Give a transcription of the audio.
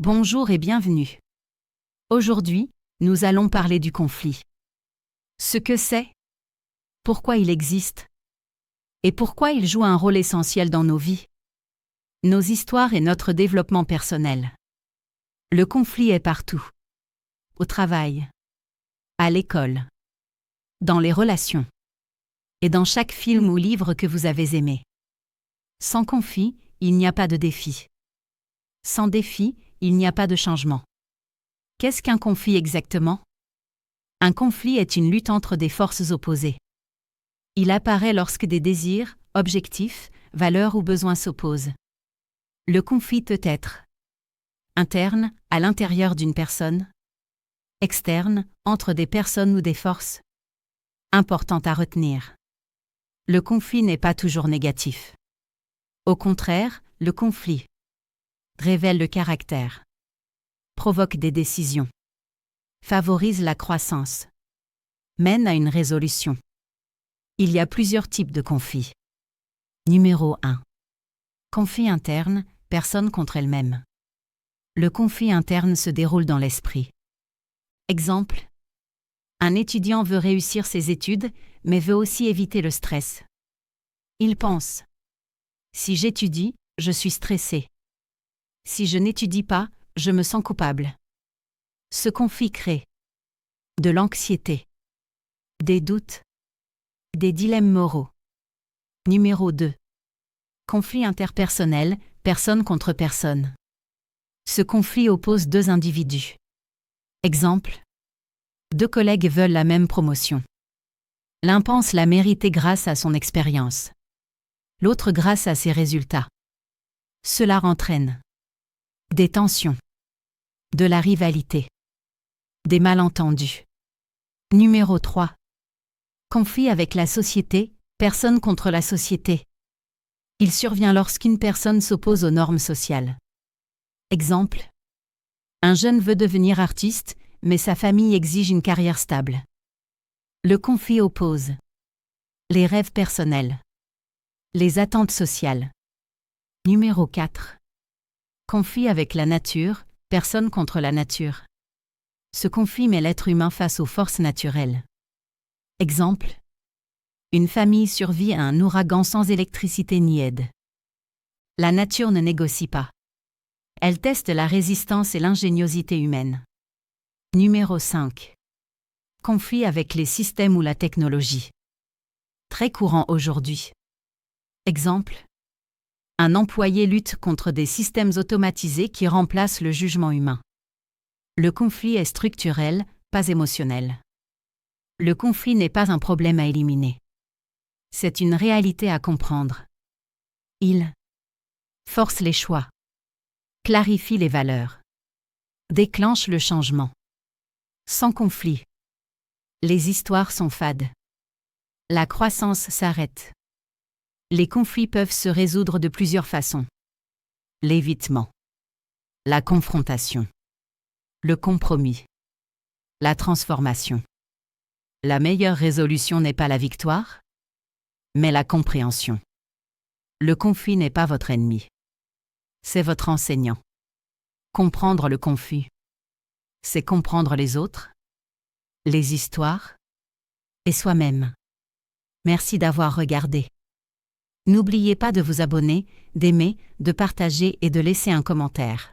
Bonjour et bienvenue. Aujourd'hui, nous allons parler du conflit. Ce que c'est, pourquoi il existe, et pourquoi il joue un rôle essentiel dans nos vies, nos histoires et notre développement personnel. Le conflit est partout. Au travail, à l'école, dans les relations, et dans chaque film ou livre que vous avez aimé. Sans conflit, il n'y a pas de défi. Sans défi, il n'y a pas de changement. Qu'est-ce qu'un conflit exactement? Un conflit est une lutte entre des forces opposées. Il apparaît lorsque des désirs, objectifs, valeurs ou besoins s'opposent. Le conflit peut être interne, à l'intérieur d'une personne, externe, entre des personnes ou des forces. Important à retenir. Le conflit n'est pas toujours négatif. Au contraire, le conflit révèle le caractère, provoque des décisions, favorise la croissance, mène à une résolution. Il y a plusieurs types de conflits. Numéro 1. Conflit interne, personne contre elle-même. Le conflit interne se déroule dans l'esprit. Exemple. Un étudiant veut réussir ses études, mais veut aussi éviter le stress. Il pense. Si j'étudie, je suis stressé. Si je n'étudie pas, je me sens coupable. Ce conflit crée de l'anxiété, des doutes, des dilemmes moraux. Numéro 2. Conflit interpersonnel, personne contre personne. Ce conflit oppose deux individus. Exemple. Deux collègues veulent la même promotion. L'un pense la mériter grâce à son expérience. L'autre grâce à ses résultats. Cela entraîne des tensions, de la rivalité, des malentendus. Numéro 3. Conflit avec la société, personne contre la société. Il survient lorsqu'une personne s'oppose aux normes sociales. Exemple. Un jeune veut devenir artiste, mais sa famille exige une carrière stable. Le conflit oppose les rêves personnels, les attentes sociales. Numéro 4. Conflit avec la nature, personne contre la nature. Ce conflit met l'être humain face aux forces naturelles. Exemple. Une famille survit à un ouragan sans électricité ni aide. La nature ne négocie pas. Elle teste la résistance et l'ingéniosité humaine. Numéro 5. Conflit avec les systèmes ou la technologie. Très courant aujourd'hui. Exemple. Un employé lutte contre des systèmes automatisés qui remplacent le jugement humain. Le conflit est structurel, pas émotionnel. Le conflit n'est pas un problème à éliminer. C'est une réalité à comprendre. Il force les choix, clarifie les valeurs, déclenche le changement. Sans conflit, les histoires sont fades. La croissance s'arrête. Les conflits peuvent se résoudre de plusieurs façons. L'évitement, la confrontation, le compromis, la transformation. La meilleure résolution n'est pas la victoire, mais la compréhension. Le conflit n'est pas votre ennemi. C'est votre enseignant. Comprendre le conflit, c'est comprendre les autres, les histoires et soi-même. Merci d'avoir regardé. N'oubliez pas de vous abonner, d'aimer, de partager et de laisser un commentaire.